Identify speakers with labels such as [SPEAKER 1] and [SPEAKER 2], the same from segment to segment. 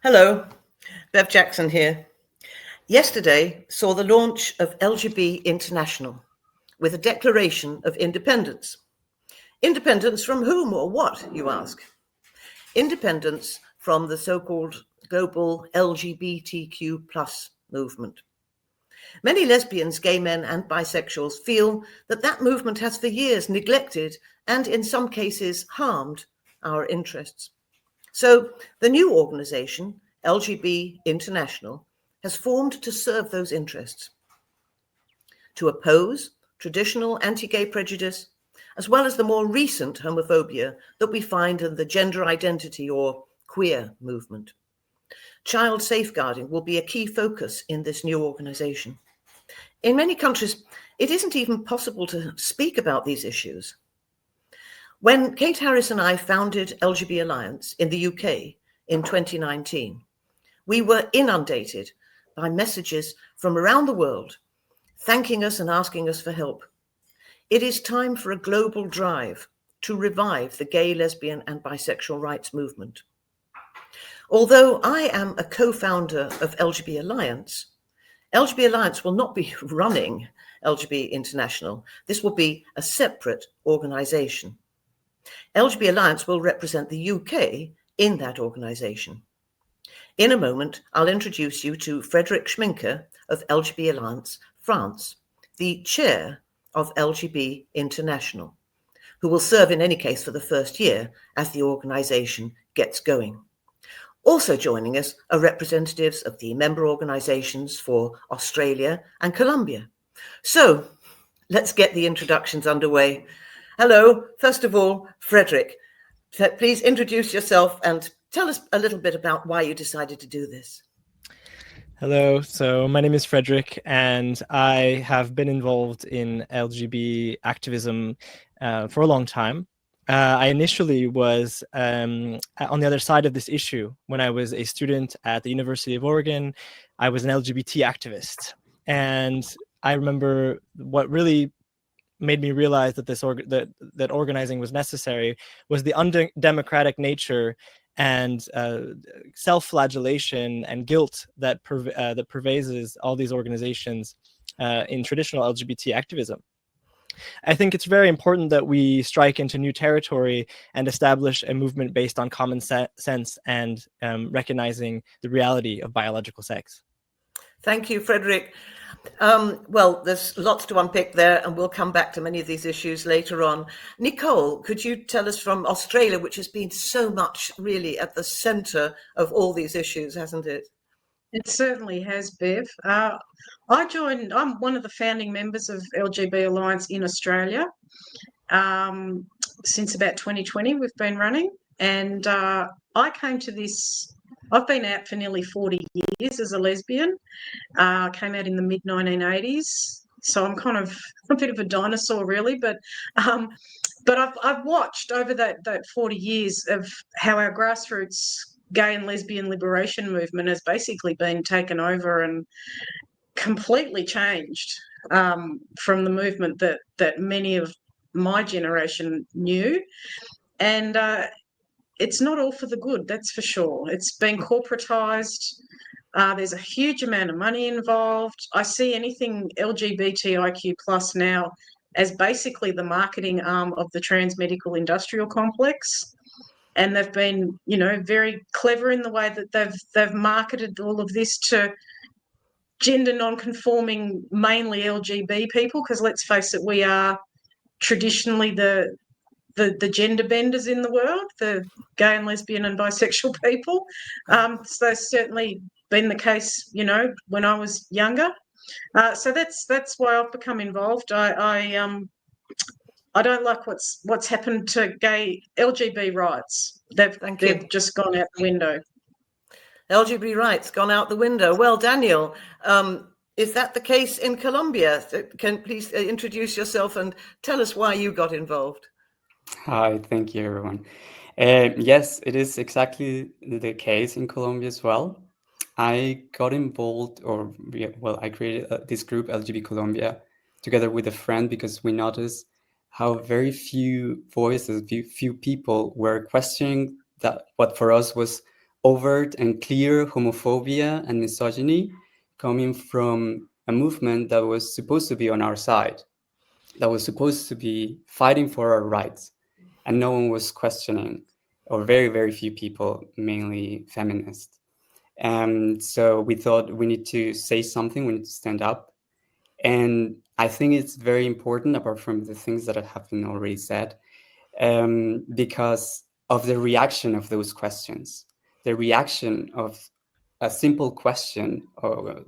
[SPEAKER 1] Hello, Bev Jackson here. Yesterday saw the launch of LGB International with a declaration of independence. Independence from whom or what, you ask? Independence from the so-called global LGBTQ plus movement. Many lesbians, gay men and bisexuals feel that that movement has for years neglected and in some cases harmed our interests. So the new organization, LGB International, has formed to serve those interests, to oppose traditional anti-gay prejudice, as well as the more recent homophobia that we find in the gender identity or queer movement. Child safeguarding will be a key focus in this new organization. In many countries, it isn't even possible to speak about these issues. When Kate Harris and I founded LGB Alliance in the UK in 2019, we were inundated by messages from around the world, thanking us and asking us for help. It is time for a global drive to revive the gay, lesbian, and bisexual rights movement. Although I am a co-founder of LGB Alliance will not be running LGB International. This will be a separate organization. LGB Alliance will represent the UK in that organisation. In a moment, I'll introduce you to Frederic Schminker of LGB Alliance France, the chair of LGB International, who will serve in any case for the first year as the organisation gets going. Also joining us are representatives of the member organisations for Australia and Colombia. So let's get the introductions underway. Hello, first of all, Frederic, please introduce yourself and tell us a little bit about why you decided to do this.
[SPEAKER 2] Hello, so my name is Frederic, and I have been involved in LGB activism for a long time. I initially was on the other side of this issue. When I was a student at the University of Oregon, I was an LGBT activist. And I remember what really made me realize that that organizing was necessary was the undemocratic nature and self-flagellation and guilt that pervades all these organizations in traditional LGBT activism. I think it's very important that we strike into new territory and establish a movement based on common sense and recognizing the reality of biological sex.
[SPEAKER 1] Thank you, Frederic. Well, there's lots to unpick there, and we'll come back to many of these issues later on. Nicole, could you tell us from Australia, which has been so much really at the centre of all these issues, hasn't it?
[SPEAKER 3] It certainly has, Bev. I'm one of the founding members of LGB Alliance in Australia. Since about 2020, we've been running, and I came to this. I've been out for nearly 40 years as a lesbian. Came out in the mid-1980s, so I'm kind of a bit of a dinosaur, really. But I've watched over that 40 years of how our grassroots gay and lesbian liberation movement has basically been taken over and completely changed from the movement that many of my generation knew. And it's not all for the good, that's for sure. It's been corporatized. There's a huge amount of money involved. I see anything LGBTIQ plus now as basically the marketing arm of the trans medical industrial complex. And they've been, very clever in the way that they've marketed all of this to gender non-conforming, mainly LGB people, because let's face it, we are traditionally the gender benders in the world, the gay and lesbian and bisexual people. So that's certainly been the case, when I was younger. So that's why I've become involved. I don't like what's happened to gay LGB rights. They've just gone out the window.
[SPEAKER 1] LGB rights gone out the window. Well, Daniel, is that the case in Colombia? Can please introduce yourself and tell us why you got involved?
[SPEAKER 4] Hi, thank you, everyone. Yes, it is exactly the case in Colombia as well. I got involved, I created this group, LGB Colombia, together with a friend because we noticed how very few voices, few people were questioning that what for us was overt and clear homophobia and misogyny coming from a movement that was supposed to be on our side, that was supposed to be fighting for our rights, and no one was questioning, or very, very few people, mainly feminists. And so we thought we need to say something, we need to stand up. And I think it's very important, apart from the things that have been already said, because of the reaction of those questions, the reaction of a simple question or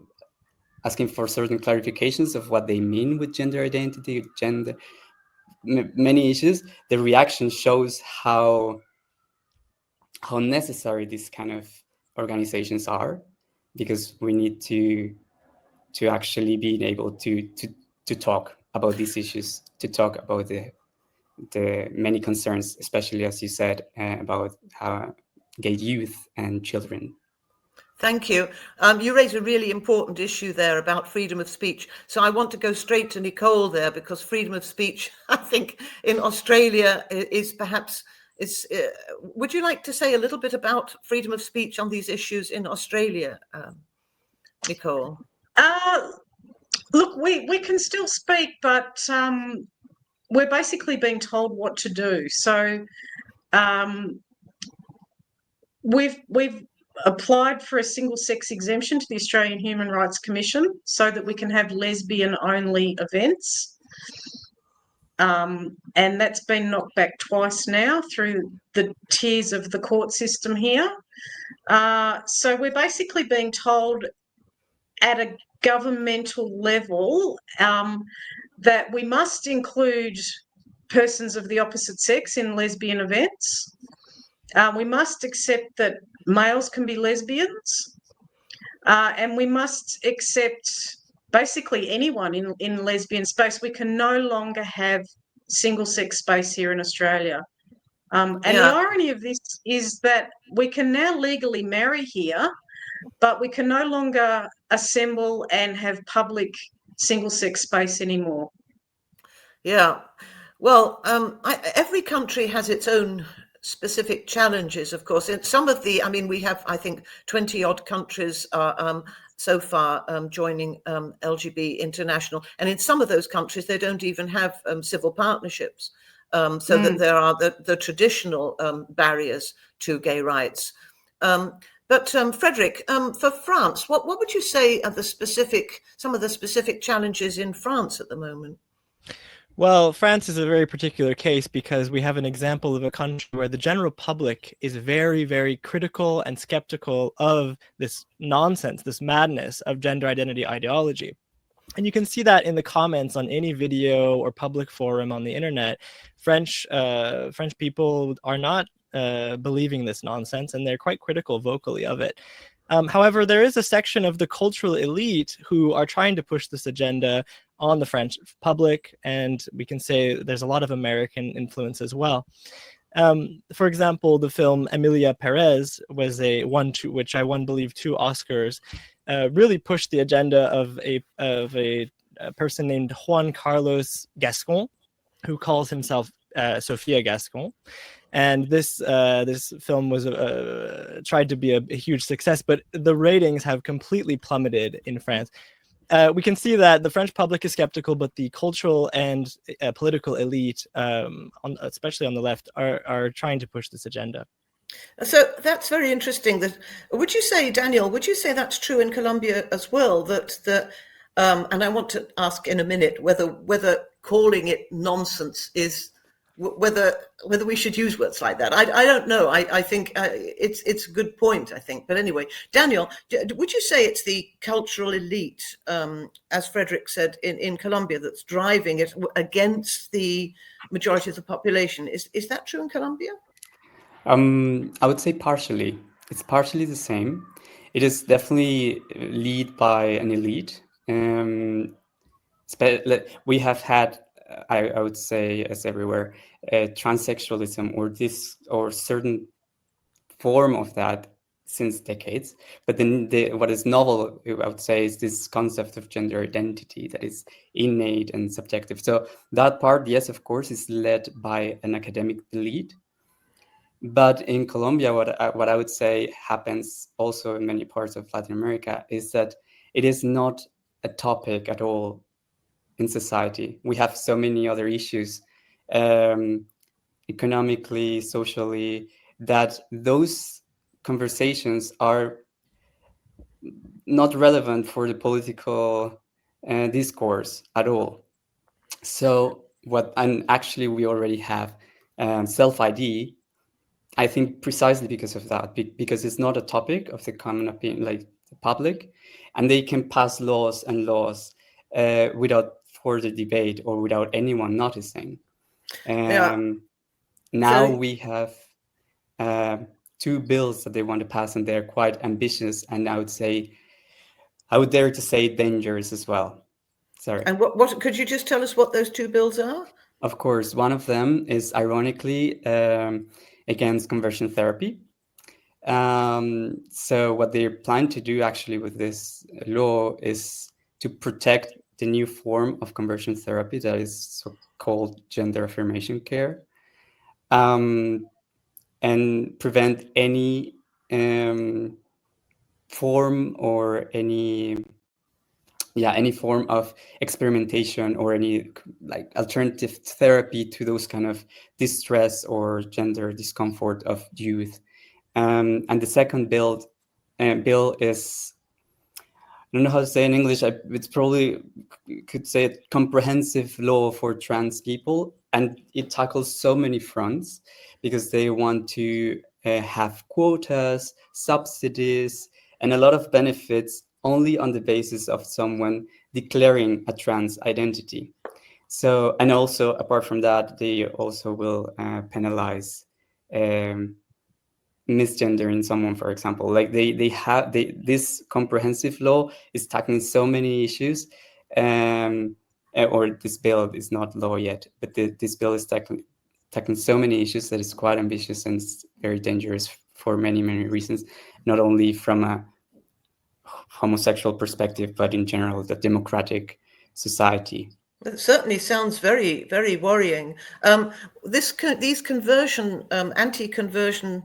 [SPEAKER 4] asking for certain clarifications of what they mean with gender identity, gender, many issues. The reaction shows how necessary these kind of organizations are, because we need to actually be able to talk about these issues, to talk about the many concerns, especially as you said, about gay youth and children.
[SPEAKER 1] Thank you. You raise a really important issue there about freedom of speech. So I want to go straight to Nicole there, because freedom of speech, I think, in Australia is perhaps. Would you like to say a little bit about freedom of speech on these issues in Australia, Nicole?
[SPEAKER 3] Look, we can still speak, but we're basically being told what to do. So we've applied for a single-sex exemption to the Australian Human Rights Commission so that we can have lesbian-only events. And that's been knocked back twice now through the tiers of the court system here. So we're basically being told at a governmental level that we must include persons of the opposite sex in lesbian events. We must accept that males can be lesbians, and we must accept basically anyone in lesbian space. We can no longer have single-sex space here in Australia. And the irony of this is that we can now legally marry here, but we can no longer assemble and have public single-sex space anymore.
[SPEAKER 1] Yeah. Well, every country has its own specific challenges, of course. In some of we have, I think, 20 odd countries so far joining LGB International. And in some of those countries, they don't even have civil partnerships. That there are the traditional barriers to gay rights. But Frederick, for France, what would you say are some of the specific challenges in France at the moment?
[SPEAKER 2] Well, France is a very particular case because we have an example of a country where the general public is very, very critical and skeptical of this nonsense, this madness of gender identity ideology. And you can see that in the comments on any video or public forum on the internet. French people are not believing this nonsense, and they're quite critical vocally of it. However, there is a section of the cultural elite who are trying to push this agenda on the French public, and we can say there's a lot of American influence as well. For example, the film Emilia Perez was which I won, believe, 2 Oscars, really pushed the agenda of a person named Juan Carlos Gascon, who calls himself Sophia Gascon. And this film was tried to be a huge success, but the ratings have completely plummeted in France. We can see that the French public is skeptical, but the cultural and political elite, especially on the left, are trying to push this agenda.
[SPEAKER 1] So that's very interesting. Would you say, Daniel, that's true in Colombia as well? And I want to ask in a minute whether calling it nonsense is whether we should use words like that. I don't know. I think it's a good point, I think. But anyway, Daniel, would you say it's the cultural elite, as Frederick said, in Colombia, that's driving it against the majority of the population? Is that true in Colombia?
[SPEAKER 4] I would say partially. It's partially the same. It is definitely led by an elite. We have had, I would say, as everywhere, transsexualism or certain form of that since decades. But then what is novel, I would say, is this concept of gender identity that is innate and subjective. So that part, yes, of course, is led by an academic elite. But in Colombia, what I would say happens also in many parts of Latin America is that it is not a topic at all in society. We have so many other issues, economically, socially, that those conversations are not relevant for the political discourse at all. So and actually we already have self-ID, I think precisely because of that, because it's not a topic of the common opinion, like the public, and they can pass laws and laws without further debate or without anyone noticing. Now we have 2 bills that they want to pass, and they're quite ambitious, and I would dare to say dangerous as well. Sorry.
[SPEAKER 1] And what could you just tell us what those 2 bills are?
[SPEAKER 4] Of course, one of them is ironically against conversion therapy. So what they're planning to do actually with this law is to protect the new form of conversion therapy that is so-called gender affirmation care, and prevent any form or any form of experimentation or any like alternative therapy to those kind of distress or gender discomfort of youth. And the second bill is, I don't know how to say in English. It's probably could say a comprehensive law for trans people, and it tackles so many fronts because they want to have quotas, subsidies, and a lot of benefits only on the basis of someone declaring a trans identity. So, and also apart from that, they also will penalize misgendering someone, for example. Like this comprehensive law is tackling so many issues, or this bill is not law yet, but this bill is tackling so many issues that it's quite ambitious and it's very dangerous for many reasons, not only from a homosexual perspective, but in general, the democratic society.
[SPEAKER 1] That certainly sounds very, very worrying. These conversion, anti-conversion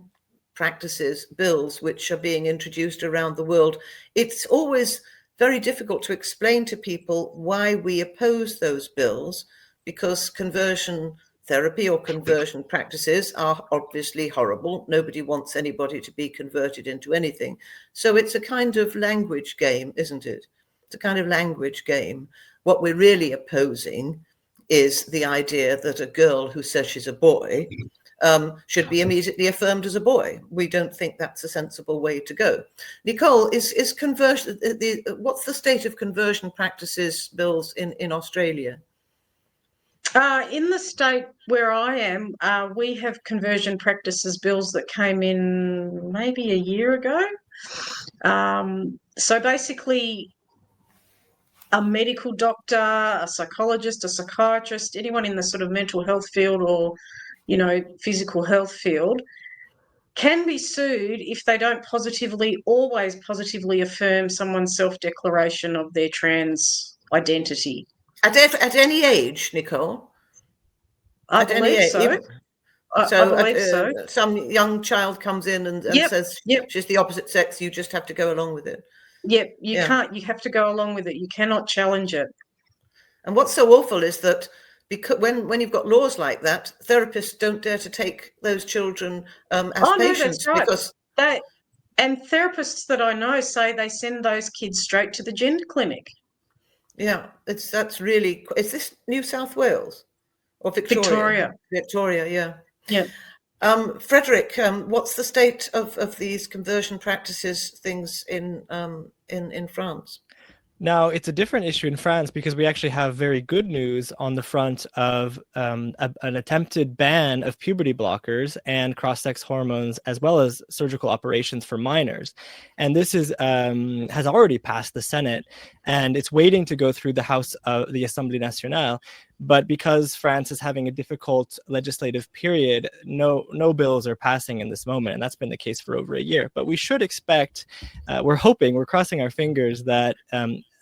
[SPEAKER 1] practices, bills, which are being introduced around the world, it's always very difficult to explain to people why we oppose those bills, because conversion therapy or conversion practices are obviously horrible. Nobody wants anybody to be converted into anything. So it's a kind of language game, isn't it? It's a kind of language game. What we're really opposing is the idea that a girl who says she's a boy should be immediately affirmed as a boy. We don't think that's a sensible way to go. Nicole, is conversion, what's the state of conversion practices bills in Australia?
[SPEAKER 3] In the state where I am, we have conversion practices bills that came in maybe a year ago. So basically, a medical doctor, a psychologist, a psychiatrist, anyone in the sort of mental health field or, physical health field can be sued if they don't always positively affirm someone's self-declaration of their trans identity.
[SPEAKER 1] At any age, Nicole?
[SPEAKER 3] I believe so.
[SPEAKER 1] So,
[SPEAKER 3] I believe so.
[SPEAKER 1] Some young child comes in and says she's the opposite sex, you just have to go along with it.
[SPEAKER 3] Yep, you have to go along with it. You cannot challenge it.
[SPEAKER 1] And what's so awful is that because when you've got laws like that, therapists don't dare to take those children as patients.
[SPEAKER 3] No, that's right. And therapists that I know say they send those kids straight to the gender clinic.
[SPEAKER 1] Yeah, that's really. Is this New South Wales or Victoria? Victoria, yeah.
[SPEAKER 3] Yeah.
[SPEAKER 1] Frederick, what's the state of these conversion practices things in France?
[SPEAKER 2] Now, it's a different issue in France because we actually have very good news on the front of an attempted ban of puberty blockers and cross-sex hormones, as well as surgical operations for minors. And this has already passed the Senate, and it's waiting to go through the House of the Assemblée Nationale. But because France is having a difficult legislative period, no bills are passing in this moment, and that's been the case for over a year. But we should expect, we're crossing our fingers that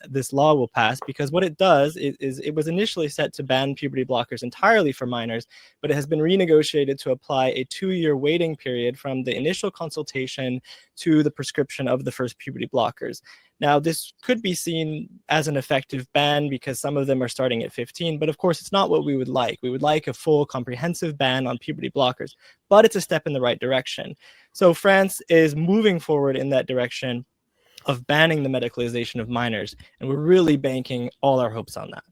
[SPEAKER 2] this law will pass, because what it does is it was initially set to ban puberty blockers entirely for minors, but it has been renegotiated to apply a 2-year waiting period from the initial consultation to the prescription of the first puberty blockers. Now, this could be seen as an effective ban because some of them are starting at 15, but of course, it's not what we would like. We would like a full comprehensive ban on puberty blockers, but it's a step in the right direction. So France is moving forward in that direction of banning the medicalization of minors, and we're really banking all our hopes on that.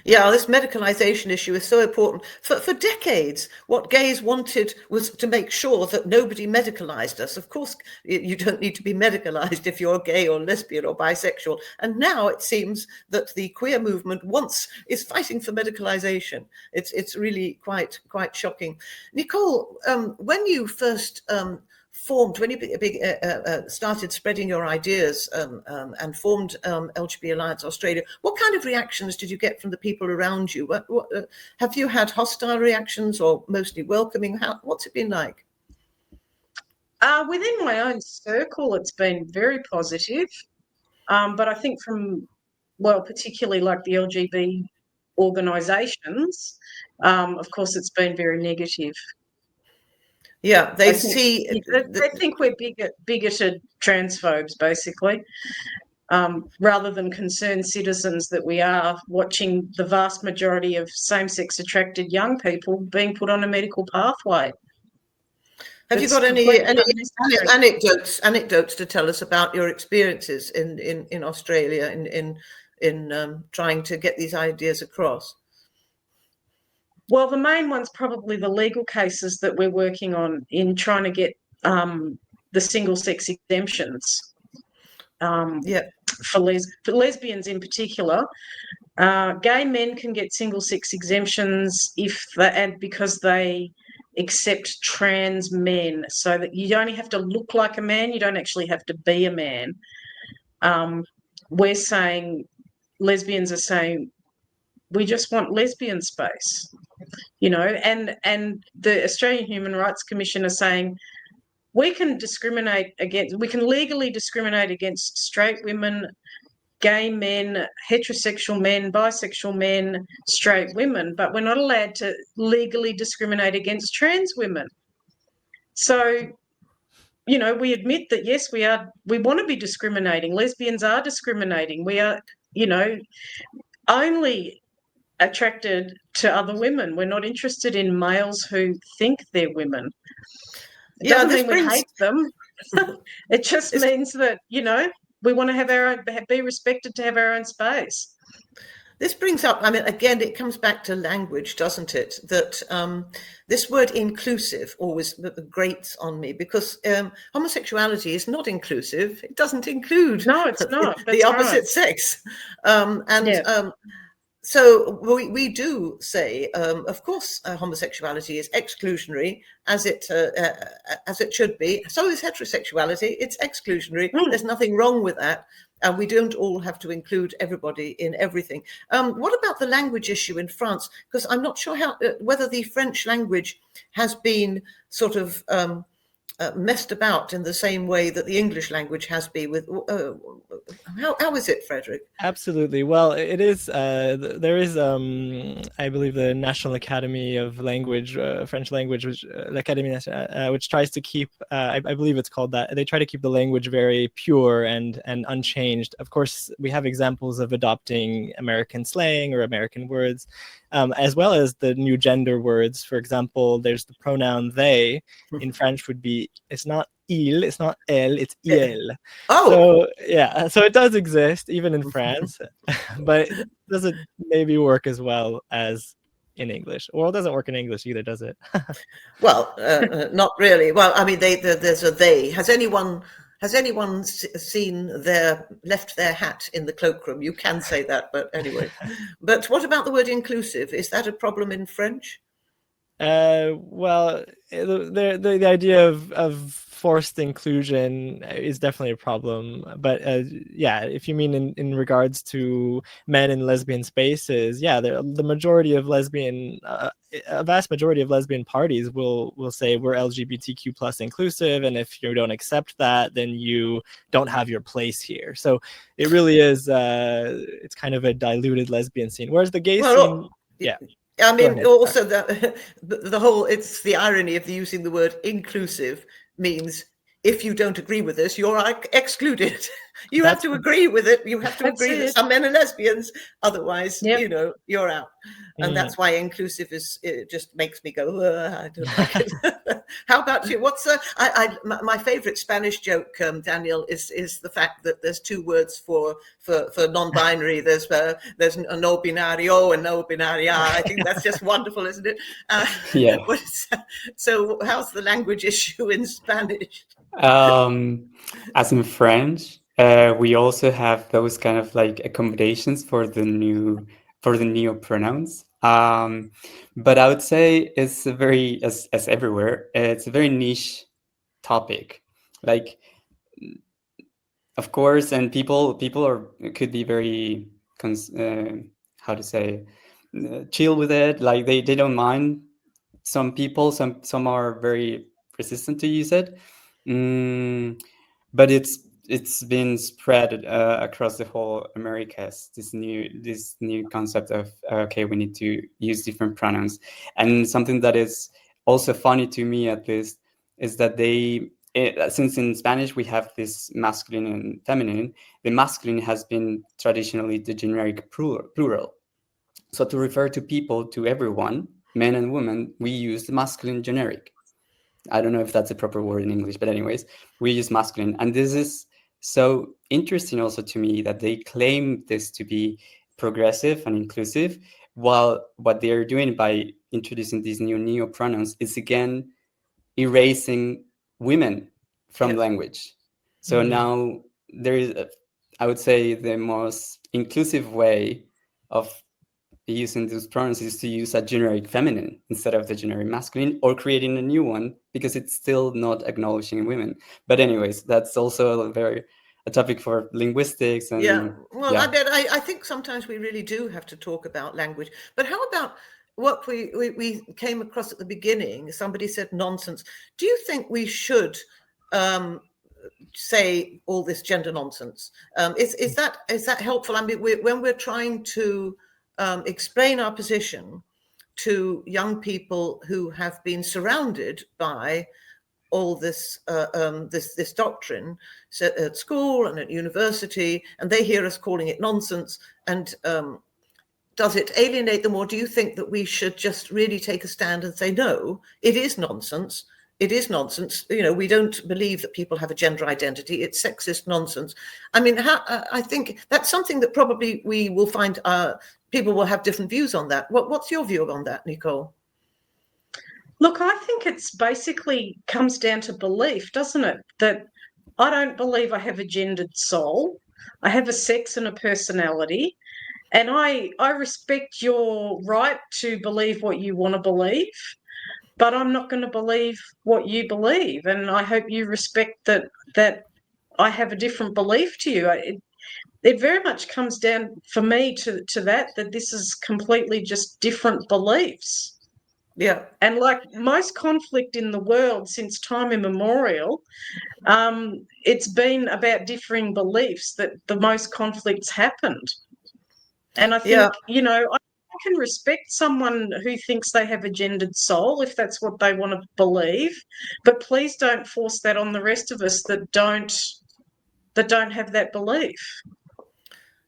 [SPEAKER 1] Yeah, this medicalization issue is so important. For decades, what gays wanted was to make sure that nobody medicalized us. Of course, you don't need to be medicalized if you're gay or lesbian or bisexual. And now it seems that the queer movement is fighting for medicalization. It's really quite shocking. Nicole, when you first when you started spreading your ideas and formed LGB Alliance Australia, what kind of reactions did you get from the people around you? Have you had hostile reactions or mostly welcoming? What's it been like?
[SPEAKER 3] Within my own circle, it's been very positive. But I think particularly like the LGB organisations, of course, it's been very negative.
[SPEAKER 1] Yeah, they
[SPEAKER 3] think we're bigoted transphobes, basically, rather than concerned citizens that we are, watching the vast majority of same-sex attracted young people being put on a medical pathway.
[SPEAKER 1] Have you got any anecdotes to tell us about your experiences in Australia in trying to get these ideas across?
[SPEAKER 3] Well, the main one's probably the legal cases that we're working on in trying to get the single-sex exemptions for lesbians in particular. Gay men can get single-sex exemptions because they accept trans men, so that you only have to look like a man, you don't actually have to be a man. Lesbians are saying, we just want lesbian space, and the Australian Human Rights Commission are saying we can legally discriminate against straight women, gay men, heterosexual men, bisexual men, straight women, but we're not allowed to legally discriminate against trans women. So, we admit that, yes, we want to be discriminating. Lesbians are discriminating. We are, only attracted to other women. We're not interested in males who think they're women. It doesn't mean we hate them. It just means that, we want to be respected to have our own space.
[SPEAKER 1] This brings up, again, it comes back to language, doesn't it? That this word inclusive always grates on me, because homosexuality is not inclusive. It doesn't include
[SPEAKER 3] it's not.
[SPEAKER 1] the opposite sex. So we do say, of course, homosexuality is exclusionary, as it should be. So is heterosexuality. It's exclusionary. There's nothing wrong with that. And we don't all have to include everybody in everything. What about the language issue in France? Because I'm not sure whether the French language has been sort of messed about in the same way that the English language has been. With how is it, Frederick?
[SPEAKER 2] Absolutely. Well, it is. There is, I believe, the National Academy of Language, French language, which tries to keep. I believe it's called that. They try to keep the language very pure and unchanged. Of course, we have examples of adopting American slang or American words, as well as the new gender words. For example, there's the pronoun they in French would be, it's not il, it's not elle, it's il.
[SPEAKER 1] Oh,
[SPEAKER 2] so yeah, so it does exist even in France, but it doesn't maybe work as well as in English. Well, it doesn't work in English either, does it?
[SPEAKER 1] Well, not really. Well, there's a they. Has anyone left their hat in the cloakroom? You can say that, but anyway. But what about the word inclusive? Is that a problem in French?
[SPEAKER 2] Well, the idea of forced inclusion is definitely a problem. But yeah, if you mean in regards to men in lesbian spaces, yeah, the majority of lesbian, a vast majority of lesbian parties will say we're LGBTQ plus inclusive, and if you don't accept that, then you don't have your place here. So it really is, it's kind of a diluted lesbian scene, whereas the gay scene, yeah.
[SPEAKER 1] I mean,
[SPEAKER 2] ahead.
[SPEAKER 1] also that the whole, it's the irony of using the word inclusive means if you don't agree with this, you're excluded. You have to agree with it. You have to agree that some men are lesbians. Otherwise, you know, you're out. And that's why inclusive it just makes me go, I don't like it. How about you? What's my favorite Spanish joke, Daniel, is the fact that there's two words for non-binary. There's a no binario and no binaria. I think that's just wonderful, isn't it?
[SPEAKER 4] Yeah.
[SPEAKER 1] So how's the language issue in Spanish?
[SPEAKER 4] As in French, we also have those kind of like accommodations for the neo pronouns. But I would say it's a very, as everywhere, it's a very niche topic. Like, of course, and people could be very how to say, chill with it. Like they don't mind. Some people, some are very resistant to use it. But it's been spread across the whole Americas, this new concept of okay, we need to use different pronouns. And something that is also funny to me, at least, is that since in Spanish we have this masculine and feminine, the masculine has been traditionally the generic plural. So to refer to people, to everyone, men and women, we use the masculine generic. I don't know if that's a proper word in English, but anyways, we use masculine. And this is so interesting also to me, that they claim this to be progressive and inclusive, while what they are doing by introducing these new neo pronouns is again erasing women from language. So now there is, I would say, the most inclusive way of using those pronouns is to use a generic feminine instead of the generic masculine, or creating a new one, because it's still not acknowledging women. But anyways, that's also a topic for linguistics. And
[SPEAKER 1] I think sometimes we really do have to talk about language. But how about what we came across at the beginning? Somebody said nonsense. Do you think we should say all this gender nonsense? Is that helpful? I mean, when we're trying to explain our position to young people who have been surrounded by all this this doctrine at school and at university, and they hear us calling it nonsense, and does it alienate them? Or do you think that we should just really take a stand and say, no, it is nonsense? It is nonsense. You know, we don't believe that people have a gender identity. It's sexist nonsense. I mean, I think that's something that probably we will find people will have different views on that. What's your view on that, Nicole?
[SPEAKER 3] Look, I think it's basically comes down to belief, doesn't it? That I don't believe I have a gendered soul. I have a sex and a personality. And I respect your right to believe what you want to believe, but I'm not going to believe what you believe. And I hope you respect that I have a different belief to you. It very much comes down for me to that this is completely just different beliefs.
[SPEAKER 1] Yeah.
[SPEAKER 3] And like most conflict in the world since time immemorial, it's been about differing beliefs that the most conflicts happened. And I think, you know, I can respect someone who thinks they have a gendered soul if that's what they want to believe, but please don't force that on the rest of us that don't have that belief.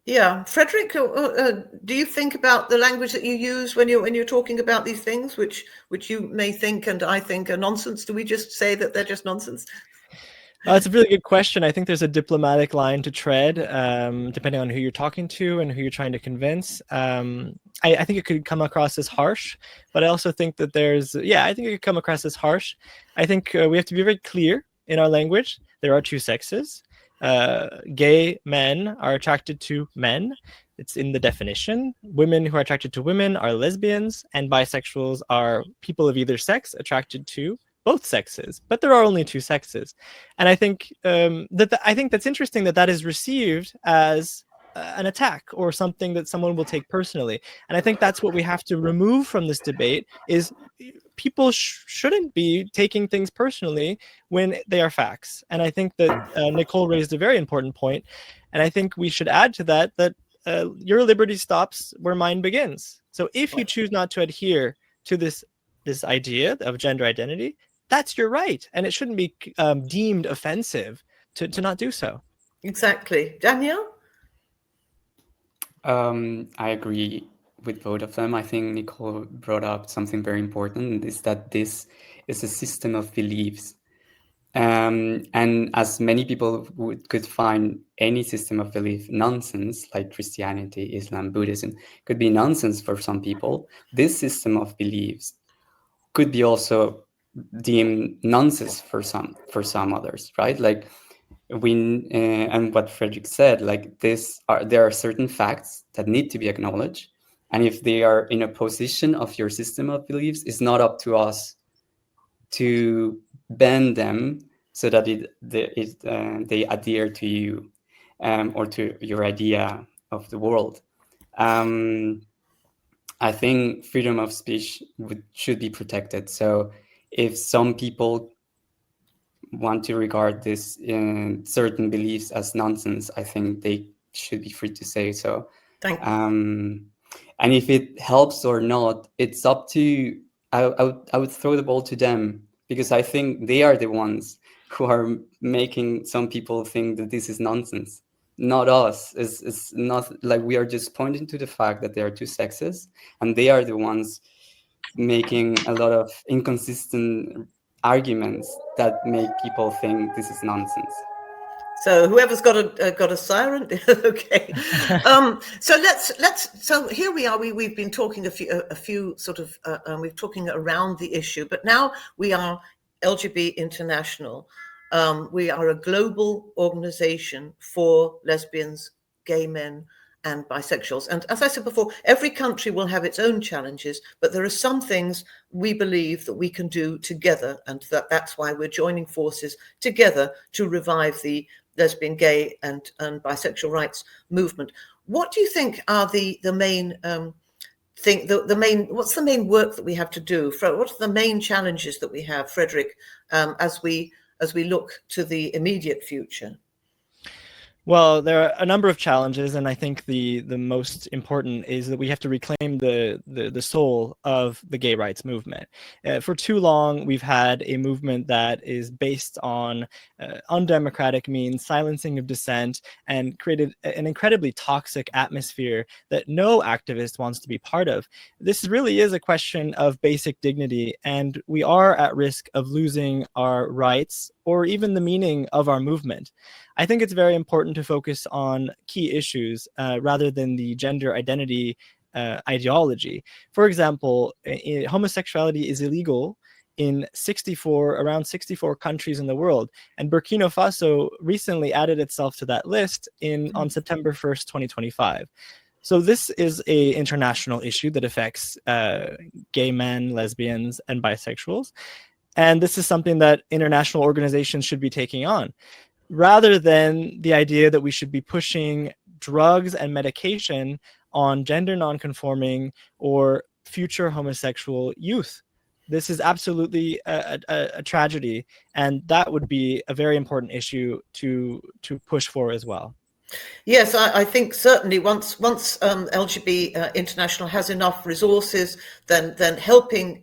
[SPEAKER 1] Yeah, Frederick, do you think about the language that you use when you're talking about these things, which you may think and I think are nonsense? Do we just say that they're just nonsense?
[SPEAKER 2] It's a really good question. I think there's a diplomatic line to tread, depending on who you're talking to and who you're trying to convince. I think it could come across as harsh, but I also think that I think it could come across as harsh. I think we have to be very clear in our language. There are two sexes. Gay men are attracted to men. It's in the definition. Women who are attracted to women are lesbians, and bisexuals are people of either sex attracted to both sexes, but there are only two sexes. And I think I think that's interesting that that is received as an attack or something that someone will take personally. And I think that's what we have to remove from this debate is people shouldn't be taking things personally when they are facts. And I think that Nicole raised a very important point. And I think we should add to that your liberty stops where mine begins. So if you choose not to adhere to this idea of gender identity, that's your right. And it shouldn't be deemed offensive to not do so.
[SPEAKER 1] Exactly. Danielle?
[SPEAKER 4] I agree with both of them. I think Nicole brought up something very important, is that this is a system of beliefs. And as many people could find any system of belief nonsense, like Christianity, Islam, Buddhism, could be nonsense for some people, this system of beliefs could be also deemed nonsense for some others, right? Like and what Frederick said, like there are certain facts that need to be acknowledged, and if they are in a position of your system of beliefs, it's not up to us to bend them so that they adhere to you or to your idea of the world. I think freedom of speech should be protected. So if some people want to regard this certain beliefs as nonsense, I think they should be free to say so.
[SPEAKER 1] Thank you.
[SPEAKER 4] And if it helps or not, it's up to, I would throw the ball to them, because I think they are the ones who are making some people think that this is nonsense, not us. It's not like we are just pointing to the fact that there are two sexes, and they are the ones making a lot of inconsistent arguments that make people think this is nonsense.
[SPEAKER 1] So whoever's got a siren, okay. So here we are. We've been talking a few sort of we're talking around the issue, but now we are LGB International. We are a global organization for lesbians, gay men, and bisexuals. And as I said before, every country will have its own challenges, but there are some things we believe that we can do together, and that's why we're joining forces together to revive the lesbian, gay, and bisexual rights movement. What do you think are the main what's the main work that we have to do? What are the main challenges that we have, Frederick, as we look to the immediate future?
[SPEAKER 2] Well, there are a number of challenges, and I think the most important is that we have to reclaim the soul of the gay rights movement. For too long, we've had a movement that is based on undemocratic means, silencing of dissent, and created an incredibly toxic atmosphere that no activist wants to be part of. This really is a question of basic dignity, and we are at risk of losing our rights or even the meaning of our movement. I think it's very important to focus on key issues rather than the gender identity ideology. For example, homosexuality is illegal in around 64 countries in the world, and Burkina Faso recently added itself to that list on September 1st, 2025. So this is an international issue that affects gay men, lesbians, and bisexuals. And this is something that international organizations should be taking on, rather than the idea that we should be pushing drugs and medication on gender nonconforming or future homosexual youth. This is absolutely a tragedy, and that would be a very important issue to push for as well.
[SPEAKER 1] Yes, I think certainly once LGB International has enough resources, then helping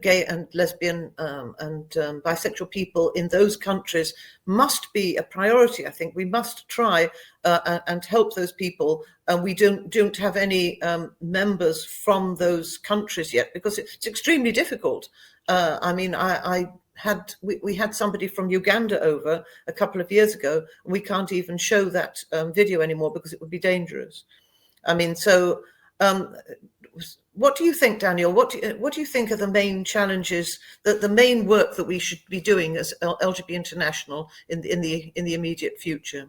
[SPEAKER 1] gay and lesbian and bisexual people in those countries must be a priority. I think we must try and help those people. We don't have any members from those countries yet because it's extremely difficult. I mean, we had somebody from Uganda over a couple of years ago, and we can't even show that video anymore because it would be dangerous. I mean, so what do you think, Daniel? What do you think are the main challenges, the main work that we should be doing as LGB International in the immediate future?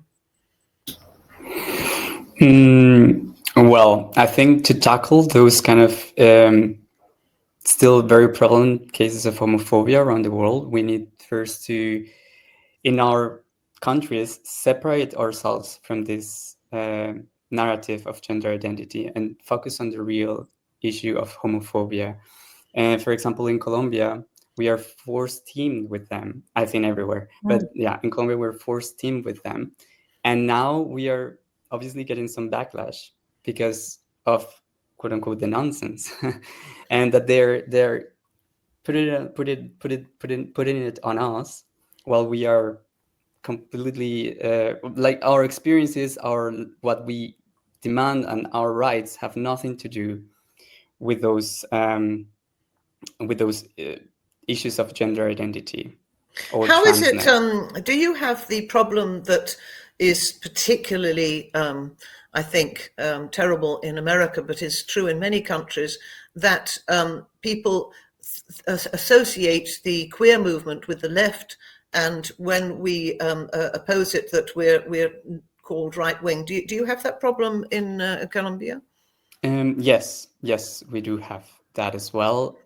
[SPEAKER 4] Well, I think to tackle those kind of still very prevalent cases of homophobia around the world. We need first to, in our countries, separate ourselves from this narrative of gender identity and focus on the real issue of homophobia. And for example, in Colombia, we are forced teamed with them. I think everywhere, but yeah, in Colombia, we're forced teamed with them. And now we are obviously getting some backlash because of quote unquote the nonsense, and that they're putting it on us while we are completely like our experiences, our what we demand and our rights have nothing to do with those issues of gender identity or
[SPEAKER 1] How is it?
[SPEAKER 4] transness.
[SPEAKER 1] Do you have the problem that is particularly, I think, terrible in America, but is true in many countries, that people associate the queer movement with the left, and when we oppose it, that we're called right wing? Do you have that problem in Colombia?
[SPEAKER 4] Yes, we do have that as well.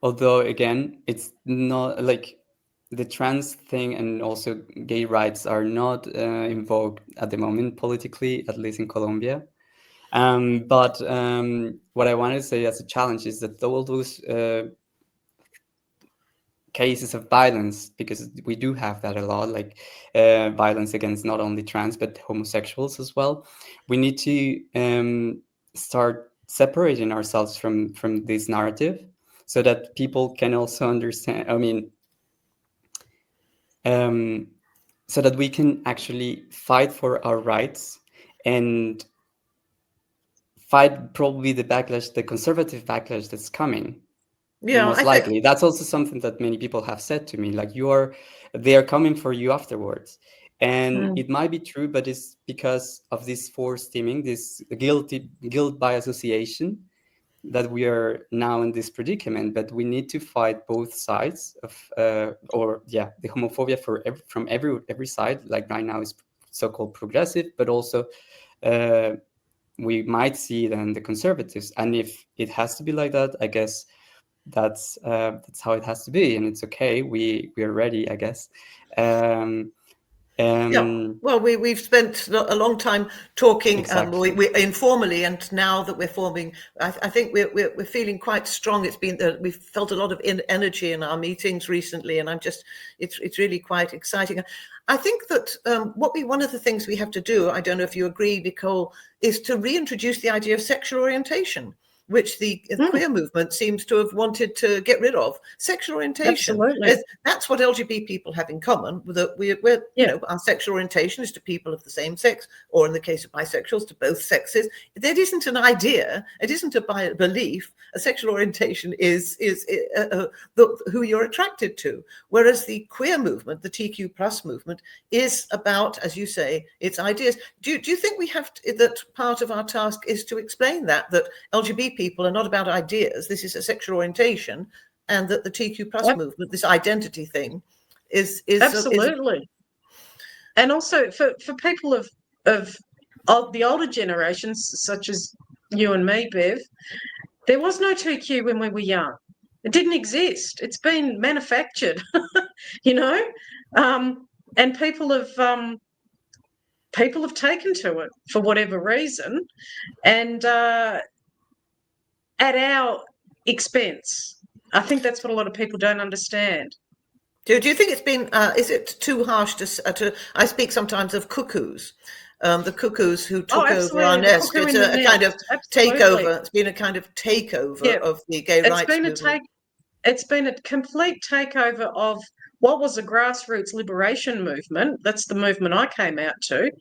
[SPEAKER 4] Although again, it's not like the trans thing and also gay rights are not in vogue at the moment politically, at least in Colombia. But what I want to say as a challenge is that all those cases of violence, because we do have that a lot, like violence against not only trans but homosexuals as well, we need to start separating ourselves from this narrative so that people can also understand, so that we can actually fight for our rights and fight probably the conservative backlash that's coming.
[SPEAKER 1] Yeah,
[SPEAKER 4] Most likely. That's also something that many people have said to me, like they are coming for you afterwards. And it might be true, but it's because of this forced teaming, this guilt by association, that we are now in this predicament. But we need to fight both sides of the homophobia from every side. Like right now is so-called progressive, but also we might see then the conservatives. And if it has to be like that, I guess that's how it has to be, and it's okay. We are ready, I guess.
[SPEAKER 1] Yeah, well, we've spent a long time talking
[SPEAKER 4] exactly.
[SPEAKER 1] we informally, and now that we're forming, I think we're feeling quite strong. It's been we've felt a lot of energy in our meetings recently, and it's really quite exciting. I think that one of the things we have to do, I don't know if you agree, Nicole, is to reintroduce the idea of sexual orientation, which the queer movement seems to have wanted to get rid of. Sexual orientation.
[SPEAKER 3] Absolutely.
[SPEAKER 1] That's what LGBT people have in common, that we're our sexual orientation is to people of the same sex, or in the case of bisexuals, to both sexes. That isn't an idea. It isn't a belief. A sexual orientation is who you're attracted to. Whereas the queer movement, the TQ plus movement, is about, as you say, its ideas. Do you think we have that part of our task is to explain that LGBT people are not about ideas? This is a sexual orientation, and that the TQ plus movement, this identity thing, is
[SPEAKER 3] absolutely. And also for people of the older generations, such as you and me, Bev, there was no TQ when we were young. It didn't exist. It's been manufactured, and people have taken to it for whatever reason, and at our expense. I think that's what a lot of people don't understand.
[SPEAKER 1] Do you think it's been? Is it too harsh to? I speak sometimes of cuckoos, the cuckoos who took over our nest. It's a kind of takeover. It's been a kind of takeover of the gay rights movement.
[SPEAKER 3] It's been a complete takeover of what was a grassroots liberation movement. That's the movement I came out to.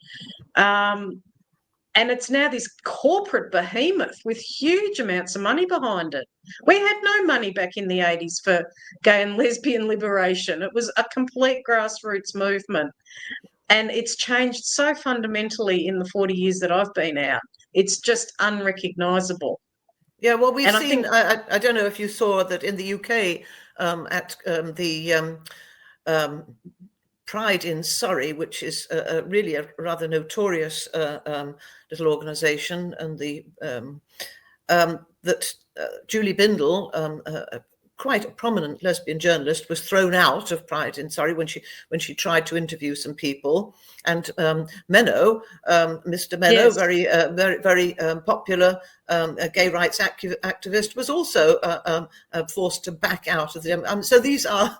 [SPEAKER 3] And it's now this corporate behemoth with huge amounts of money behind it. We had no money back in the 80s for gay and lesbian liberation. It was a complete grassroots movement. And it's changed so fundamentally in the 40 years that I've been out. It's just unrecognisable.
[SPEAKER 1] Yeah, well, we've seen, I don't know if you saw that in the UK at the Pride in Surrey, which is really a rather notorious little organisation, and that Julie Bindel, quite a prominent lesbian journalist, was thrown out of Pride in Surrey when she tried to interview some people. And Menno, Mr. Menno,
[SPEAKER 3] Yes.
[SPEAKER 1] very popular gay rights activist, was also forced to back out of the. So these are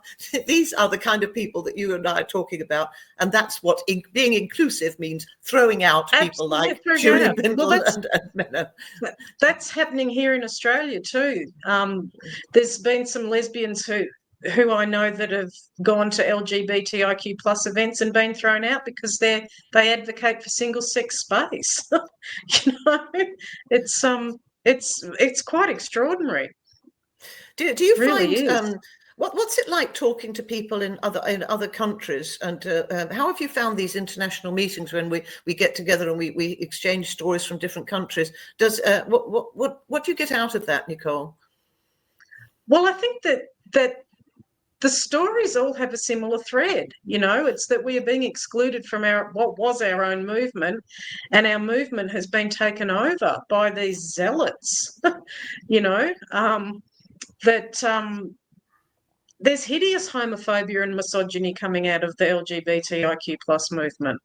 [SPEAKER 1] the kind of people that you and I are talking about, and that's what being inclusive means: throwing out people like Julie Bindel and Menno.
[SPEAKER 3] That's happening here in Australia too. There's been some lesbians who I know that have gone to LGBTIQ plus events and been thrown out because they advocate for single sex space. You know, it's quite extraordinary.
[SPEAKER 1] Do you
[SPEAKER 3] really
[SPEAKER 1] find what's it like talking to people in other countries, and how have you found these international meetings when we get together and we exchange stories from different countries? Does what do you get out of that, Nicole?
[SPEAKER 3] Well, I think that the stories all have a similar thread. You know, it's that we are being excluded from what was our own movement, and our movement has been taken over by these zealots. You know, there's hideous homophobia and misogyny coming out of the LGBTIQ plus movement,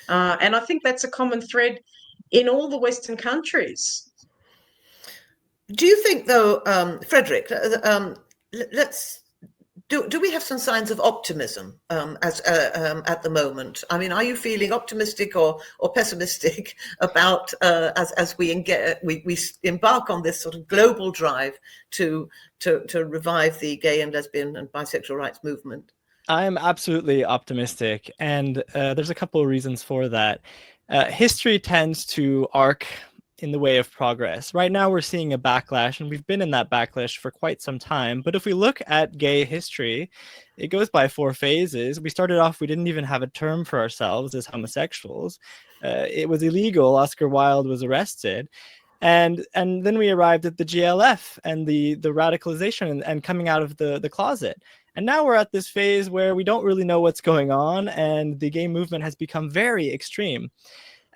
[SPEAKER 3] and I think that's a common thread in all the Western countries.
[SPEAKER 1] Do you think, though, Frederick? Do we have some signs of optimism at the moment? I mean, are you feeling optimistic or pessimistic about as we embark on this sort of global drive to revive the gay and lesbian and bisexual rights movement?
[SPEAKER 2] I'm absolutely optimistic, and there's a couple of reasons for that. History tends to arc in the way of progress. Right now, we're seeing a backlash, and we've been in that backlash for quite some time. But if we look at gay history, it goes by 4 phases. We started off, we didn't even have a term for ourselves as homosexuals. It was illegal. Oscar Wilde was arrested. And then we arrived at the GLF and the radicalization and coming out of the closet. And now we're at this phase where we don't really know what's going on, and the gay movement has become very extreme.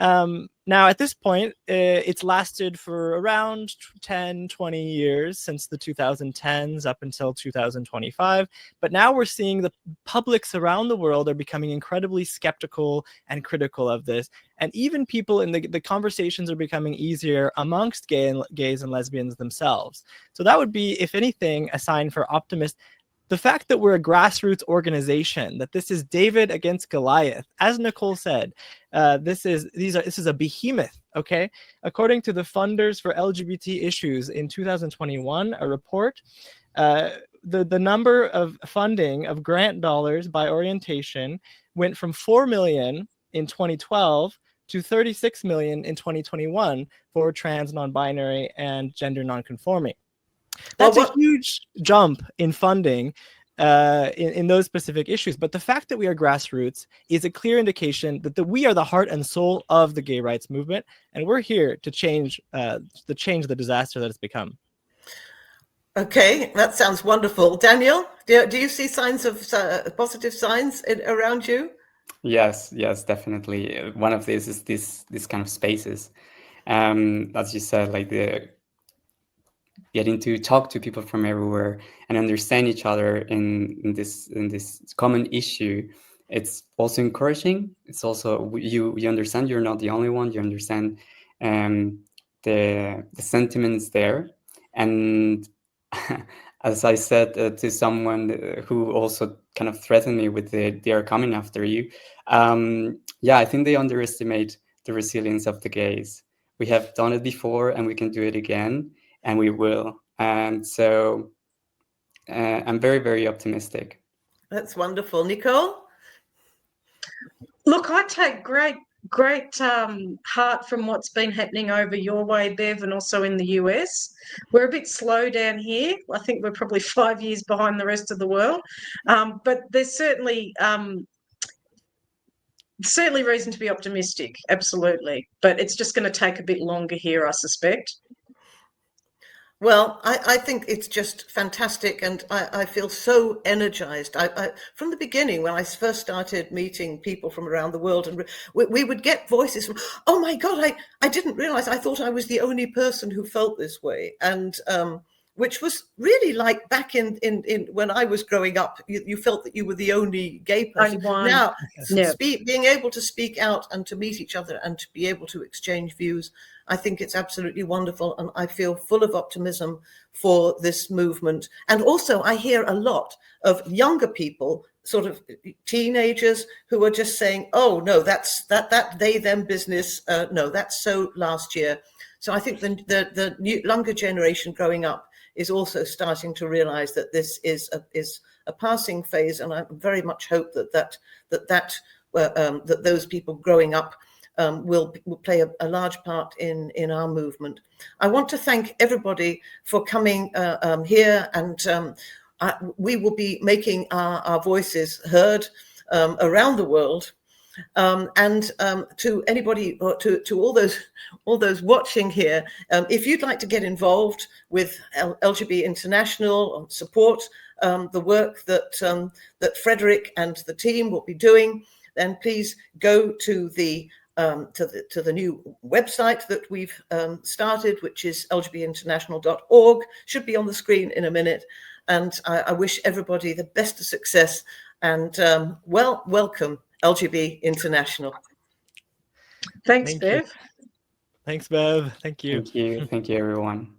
[SPEAKER 2] Now, at this point, it's lasted for around 10, 20 years since the 2010s up until 2025. But now we're seeing the publics around the world are becoming incredibly skeptical and critical of this. And even people in the conversations are becoming easier amongst gays and lesbians themselves. So that would be, if anything, a sign for optimism. The fact that we're a grassroots organization, that this is David against Goliath, as Nicole said, this is a behemoth. Okay, according to the funders for LGBT issues in 2021, a report, the number of funding of grant dollars by orientation went from 4 million in 2012 to 36 million in 2021 for trans, non-binary, and gender non-conforming. That's a huge jump in funding in those specific issues. But the fact that we are grassroots is a clear indication that we are the heart and soul of the gay rights movement, and we're here to change the disaster that it's become.
[SPEAKER 1] Okay, that sounds wonderful. Daniel, do you see signs of positive signs around you?
[SPEAKER 4] Yes, definitely. One of these is this kind of spaces. As you said, like getting to talk to people from everywhere and understand each other in this common issue. It's also encouraging. It's also you understand you're not the only one. You understand the sentiments there. And as I said to someone who also kind of threatened me with they are coming after you. I think they underestimate the resilience of the gays. We have done it before and we can do it again. And we will. And so I'm very, very optimistic.
[SPEAKER 1] That's wonderful. Nicole?
[SPEAKER 3] Look, I take great heart from what's been happening over your way, Bev, and also in the US. We're a bit slow down here. I think we're probably 5 years behind the rest of the world. But there's certainly reason to be optimistic, absolutely. But it's just going to take a bit longer here, I suspect.
[SPEAKER 1] Well, I think it's just fantastic, and I feel so energized. From the beginning, when I first started meeting people from around the world, and we would get voices from, oh my God, I didn't realize, I thought I was the only person who felt this way. And which was really like back in when I was growing up, you felt that you were the only gay person.
[SPEAKER 3] Only one.
[SPEAKER 1] Now,
[SPEAKER 3] Yeah.
[SPEAKER 1] being able to speak out and to meet each other and to be able to exchange views, I think it's absolutely wonderful, and I feel full of optimism for this movement. And also, I hear a lot of younger people, sort of teenagers, who are just saying, "Oh no, that's that they them business. No, that's so last year." So I think the new younger generation growing up is also starting to realize that this is a passing phase, and I very much hope that those people growing up will play a large part in our movement. I want to thank everybody for coming here, and we will be making our voices heard around the world. And to anybody, or to all those watching here, if you'd like to get involved with LGB International or support the work that Frederick and the team will be doing, then please go to the new website that we've started, which is lgbinternational.org. Should be on the screen in a minute. And I wish everybody the best of success, and welcome LGB International.
[SPEAKER 3] Thanks, Bev.
[SPEAKER 2] Thanks, Bev. Thank you.
[SPEAKER 4] Thank you, everyone.